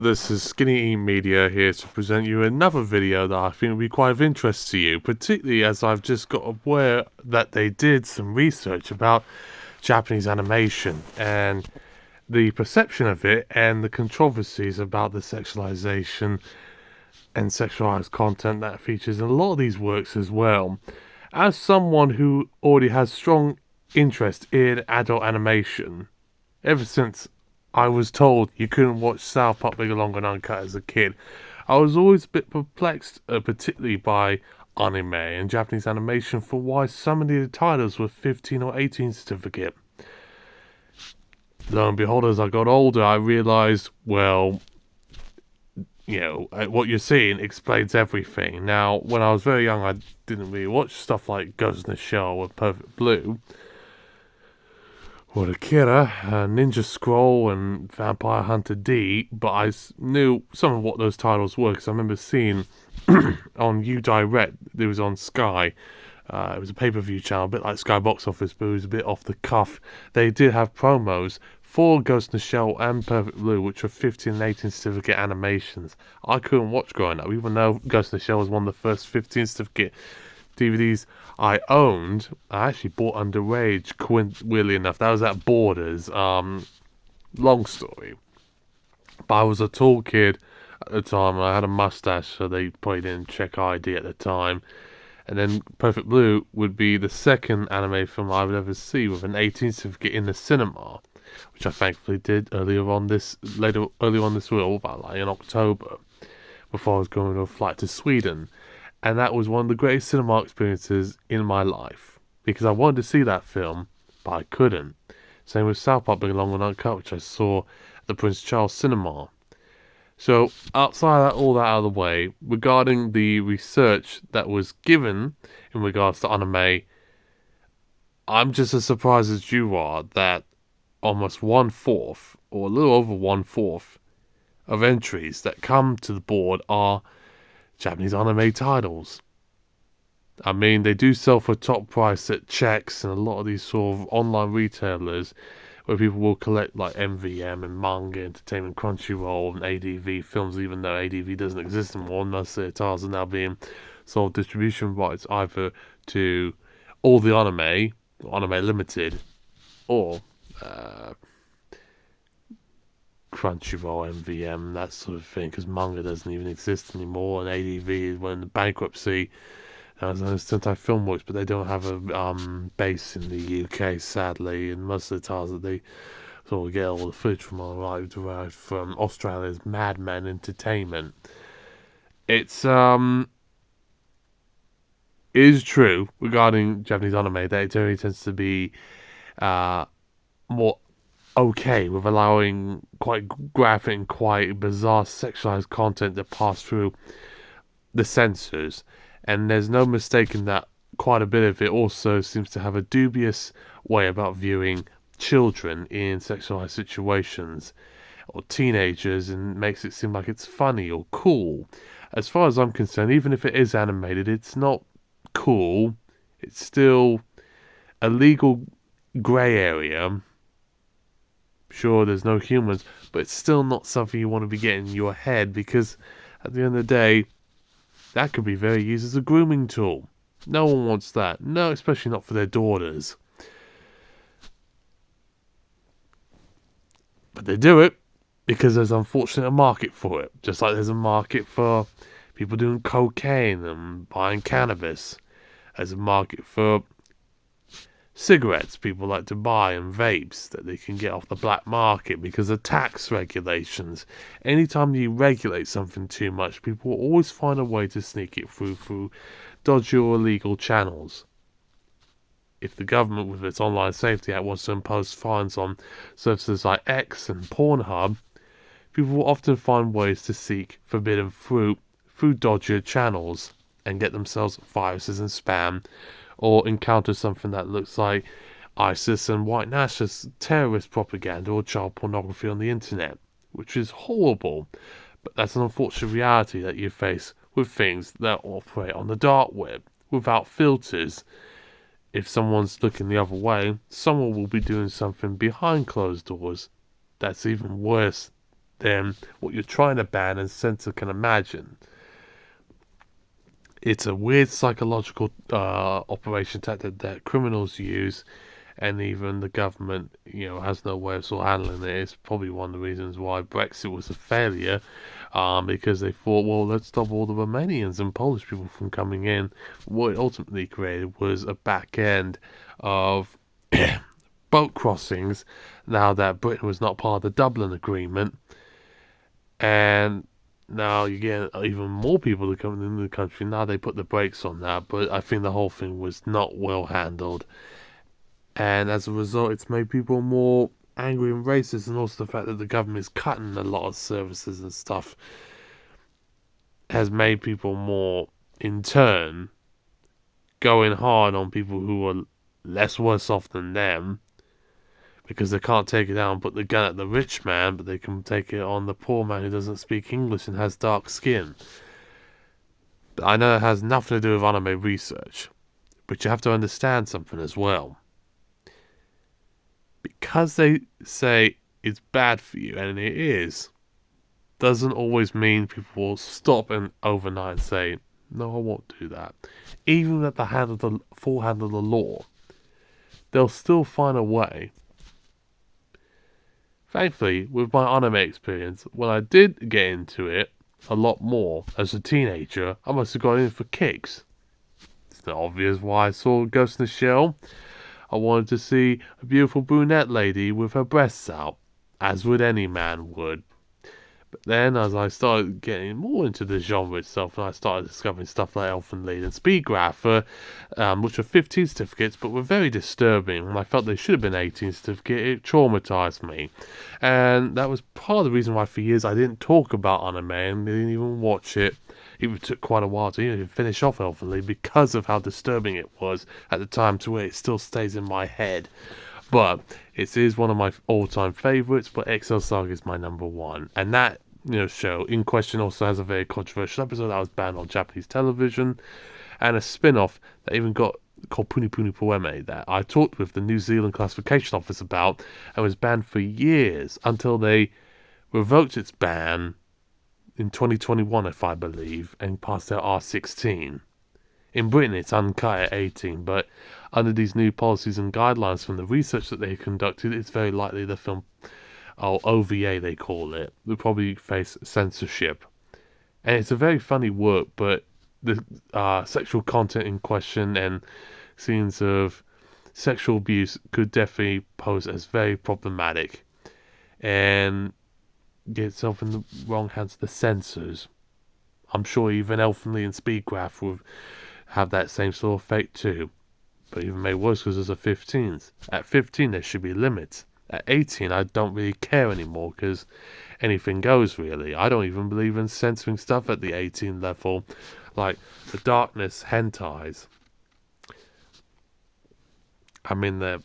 This is Skinny Media here to present you another video that I think will be quite of interest to you, particularly as I've just got aware that they did some research about Japanese animation and the perception of it and the controversies about the sexualization and sexualized content that features in a lot of these works as well. As someone who already has strong interest in adult animation, ever since I was told you couldn't watch South Park Bigger, Longer and Uncut as a kid, I was always a bit perplexed, particularly by anime and Japanese animation, for why some of the titles were 15 or 18 certificate. Lo and behold, as I got older, I realized, well, what you're seeing explains everything. Now, when I was very young, I didn't really watch stuff like Ghost in the Shell or Perfect Blue, or Akira, Ninja Scroll, and Vampire Hunter D, but I knew some of what those titles were because I remember seeing on UDirect, it was on Sky. It was a pay-per-view channel, a bit like Sky Box Office, but it was a bit off the cuff. They did have promos for Ghost in the Shell and Perfect Blue, which were 15 and 18 certificate animations. I couldn't watch growing up, even though Ghost in the Shell was one of the first 15 certificate DVDs I owned. I actually bought Underage, weirdly enough. That was at Borders. Long story. But I was a tall kid at the time. I had a mustache, so they probably didn't check ID at the time. And then Perfect Blue would be the second anime film I would ever see with an 18 certificate in the cinema, which I thankfully did early on this week, about like in October, before I was going on a flight to Sweden. And that was one of the greatest cinema experiences in my life, because I wanted to see that film, but I couldn't. Same with South Park Big Long and Uncut, which I saw at the Prince Charles Cinema. So, outside of all that out of the way, regarding the research that was given in regards to anime, I'm just as surprised as you are that almost 1/4, or a little over 1/4, of entries that come to the board are Japanese anime titles. I mean, they do sell for top price at checks and a lot of these sort of online retailers where people will collect like MVM and Manga Entertainment, Crunchyroll and ADV films, even though ADV doesn't exist anymore. Most of their titles are now being sold distribution rights either to all the anime, or Anime Limited, or Crunchyroll, MVM, that sort of thing, because manga doesn't even exist anymore, and ADV went into bankruptcy. As Sentai Filmworks, but they don't have a base in the UK, sadly, and most of the times that they sort of get all the footage from are derived from Australia's Madman Entertainment. It's it is true regarding Japanese anime that it generally tends to be more okay with allowing quite graphic and quite bizarre sexualized content to pass through the censors. And there's no mistaking that quite a bit of it also seems to have a dubious way about viewing children in sexualized situations or teenagers, and makes it seem like it's funny or cool. As far as I'm concerned, even if it is animated, it's not cool. It's still a legal grey area. Sure, there's no humans, but it's still not something you want to be getting in your head, because at the end of the day, that could be very used as a grooming tool. No one wants that. No, especially not for their daughters. But they do it because there's unfortunately a market for it. Just like there's a market for people doing cocaine and buying cannabis. There's a market for cigarettes people like to buy and vapes that they can get off the black market because of tax regulations. Anytime you regulate something too much, people will always find a way to sneak it through dodgy or illegal channels. If the government with its Online Safety Act wants to impose fines on services like X and Pornhub, people will often find ways to seek forbidden fruit through dodgier channels and get themselves viruses and spam, or encounter something that looks like ISIS and white nationalist terrorist propaganda or child pornography on the internet, which is horrible. But that's an unfortunate reality that you face with things that operate on the dark web, without filters. If someone's looking the other way, someone will be doing something behind closed doors that's even worse than what you're trying to ban and censor can imagine. It's a weird psychological operation tactic that criminals use, and even the government, has no way of sort of handling it. It's probably one of the reasons why Brexit was a failure, because they thought, well, let's stop all the Romanians and Polish people from coming in. What it ultimately created was a back end of boat crossings, now that Britain was not part of the Dublin Agreement, and now you get even more people to come into the country. Now they put the brakes on that, but I think the whole thing was not well handled. And as a result, it's made people more angry and racist, and also the fact that the government is cutting a lot of services and stuff has made people more, in turn, going hard on people who are less worse off than them, because they can't take it out and put the gun at the rich man, but they can take it on the poor man who doesn't speak English and has dark skin. But I know it has nothing to do with anime research, but you have to understand something as well. Because they say it's bad for you, and it is, doesn't always mean people will stop and overnight say, no, I won't do that. Even at the full hand of the law, they'll still find a way. Thankfully, with my anime experience, when I did get into it a lot more as a teenager, I must have got in for kicks. It's not obvious why I saw Ghost in the Shell. I wanted to see a beautiful brunette lady with her breasts out, as would any man would. But then, as I started getting more into the genre itself, and I started discovering stuff like Elfen Lied and Speedgrapher, which were 15 certificates, but were very disturbing, and I felt they should have been 18 certificate. It traumatized me. And that was part of the reason why for years I didn't talk about anime, and didn't even watch it. It took quite a while to even finish off Elfen Lied because of how disturbing it was at the time, to where it still stays in my head. But it is one of my all-time favourites, but XL Saga is my number one. And that, show in question also has a very controversial episode that was banned on Japanese television, and a spin-off that even got called Puni Puni Poeme that I talked with the New Zealand Classification Office about, and was banned for years until they revoked its ban in 2021, if I believe, and passed their R16. In Britain, it's uncut at 18, but under these new policies and guidelines from the research that they conducted, it's very likely the film, OVA they call it, will probably face censorship. And it's a very funny work, but the sexual content in question and scenes of sexual abuse could definitely pose as very problematic, and get itself in the wrong hands of the censors. I'm sure even Elfen Lied and Speedgraph would have that same sort of fate too. But even made worse because there's a 15s. At 15 there should be limits. At 18 I don't really care anymore, because anything goes really. I don't even believe in censoring stuff at the 18 level, like the darkness hentais. I mean, they're,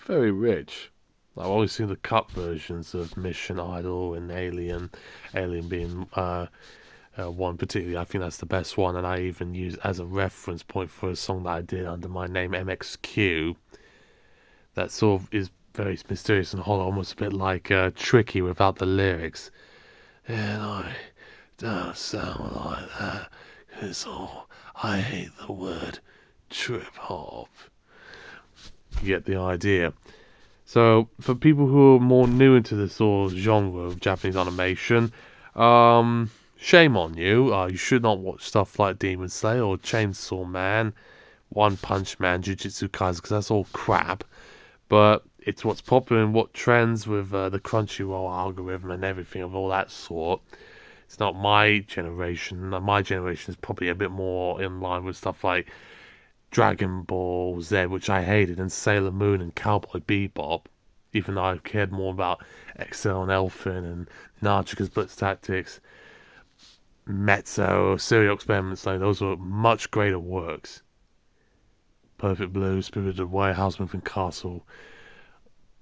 very rich. I've always seen the cut versions of Mission Idol and Alien. Alien being one particularly, I think that's the best one, and I even use as a reference point for a song that I did under my name MXQ. That sort of is very mysterious and hollow, almost a bit like Tricky without the lyrics. And I don't sound like that, because I hate the word trip hop. You get the idea. So, for people who are more new into this sort of genre of Japanese animation, shame on you. You should not watch stuff like Demon Slayer or Chainsaw Man, One Punch Man, Jujutsu Kaisen, because that's all crap. But it's what's popular and what trends with the Crunchyroll algorithm and everything of all that sort. It's not my generation. My generation is probably a bit more in line with stuff like Dragon Ball Z, which I hated, and Sailor Moon and Cowboy Bebop, even though I cared more about Excel and Elfin and Naruto's Blitz Tactics, Mezzo, Serial Experiments, like those were much greater works. Perfect Blue, Spirited Away, Housemouth and Castle,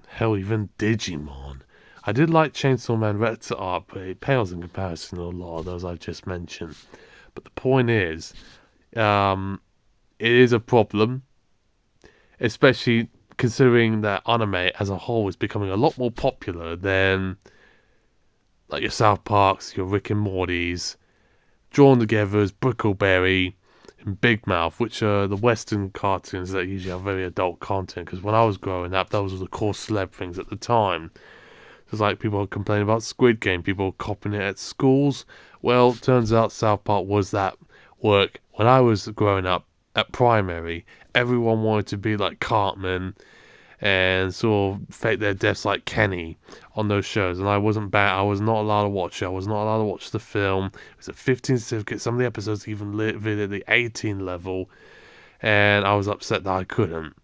hell, even Digimon. I did like Chainsaw Man Retro art, but it pales in comparison to a lot of those I've just mentioned. But the point is, it is a problem, especially considering that anime as a whole is becoming a lot more popular than like your South Parks, your Rick and Mortys, drawn together as Brickleberry and Big Mouth, which are the Western cartoons that usually have very adult content. Because when I was growing up, those were the core celeb things at the time. It's like people complaining about Squid Game, people copying it at schools. Well, turns out South Park was that work when I was growing up at primary. Everyone wanted to be like Cartman and sort of fake their deaths like Kenny on those shows. And I wasn't bad. I was not allowed to watch it. I was not allowed to watch the film. It was a 15 certificate. Some of the episodes even lived at the 18 level. And I was upset that I couldn't.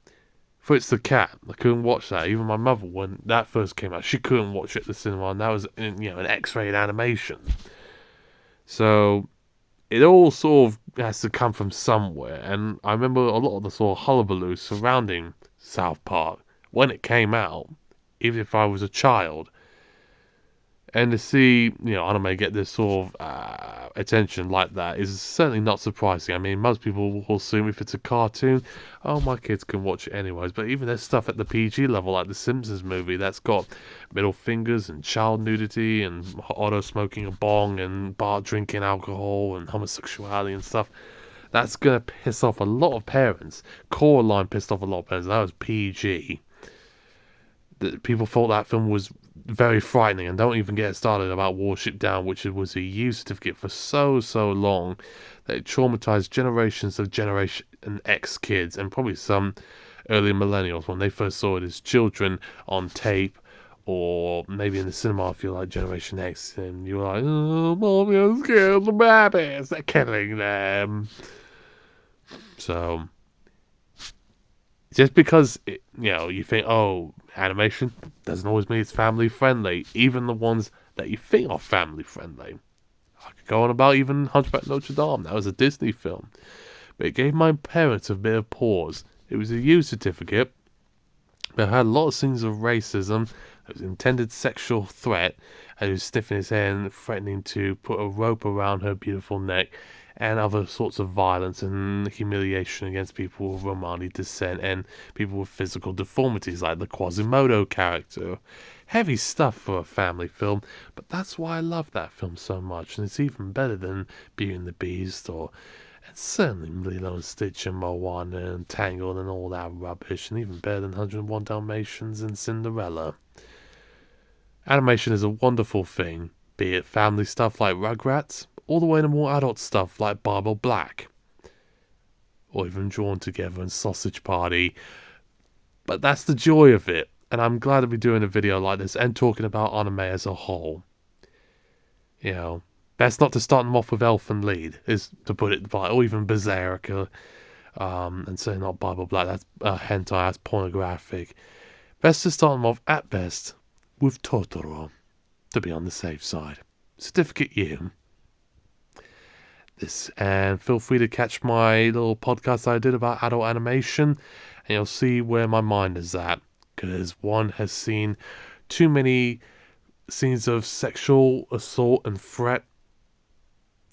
Fritz the Cat, I couldn't watch that. Even my mother, when that first came out, she couldn't watch it at the cinema. And that was, an X-rated animation. So it all sort of has to come from somewhere. And I remember a lot of the sort of hullabaloo surrounding South Park when it came out, even if I was a child. And to see, anime get this sort of attention like that is certainly not surprising. I mean, most people will assume if it's a cartoon, oh, my kids can watch it anyways. But even there's stuff at the PG level, like the Simpsons movie, that's got middle fingers and child nudity and Otto smoking a bong and Bart drinking alcohol and homosexuality and stuff. That's going to piss off a lot of parents. Coraline pissed off a lot of parents. That was PG. People thought that film was very frightening, and don't even get started about Warship Down, which was a U certificate for so long that it traumatized generations of Generation X kids and probably some early millennials when they first saw it as children on tape or maybe in the cinema if you're like Generation X and you're like, oh, mommy, I'm scared of the babies, they're killing them. So just because you think, oh, animation doesn't always mean it's family friendly. Even the ones that you think are family friendly. I could go on about even Hunchback Notre Dame. That was a Disney film. But it gave my parents a bit of pause. It was a U certificate. But it had a lot of scenes of racism. There was intended sexual threat. And he was sniffing his hair and threatening to put a rope around her beautiful neck. And other sorts of violence and humiliation against people of Romani descent and people with physical deformities like the Quasimodo character. Heavy stuff for a family film, but that's why I love that film so much, and it's even better than Beauty and the Beast and certainly Lilo and Stitch and Moana and Tangled and all that rubbish, and even better than 101 Dalmatians and Cinderella. Animation is a wonderful thing, be it family stuff like Rugrats, all the way to more adult stuff like Bible Black, or even Drawn Together and Sausage Party. But that's the joy of it, and I'm glad to be doing a video like this and talking about anime as a whole. Best not to start them off with Elfen Lied, is to put it by, or even Berserk, and say not Bible Black, that's hentai, that's pornographic. Best to start them off, at best, with Totoro, to be on the safe side. Certificate U. And feel free to catch my little podcast I did about adult animation, and you'll see where my mind is at, because one has seen too many scenes of sexual assault and threat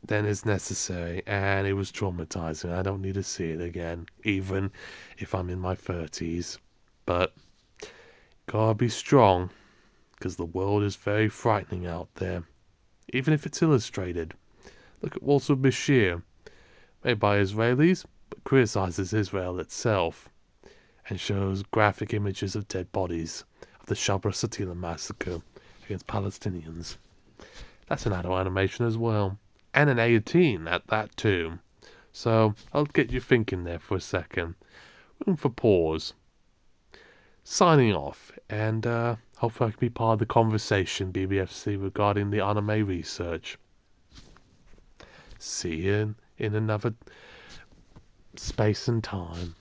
than is necessary, and it was traumatizing. I don't need to see it again, even if I'm in my 30s. But gotta be strong, because the world is very frightening out there, even if it's illustrated. Look at Waltz with Bashir, made by Israelis, but criticizes Israel itself, and shows graphic images of dead bodies of the Shabra Satila massacre against Palestinians. That's an adult animation as well, and an 18 at that too. So I'll get you thinking there for a second. Room for pause. Signing off, and hopefully I can be part of the conversation, BBFC, regarding the anime research. See you in another space and time.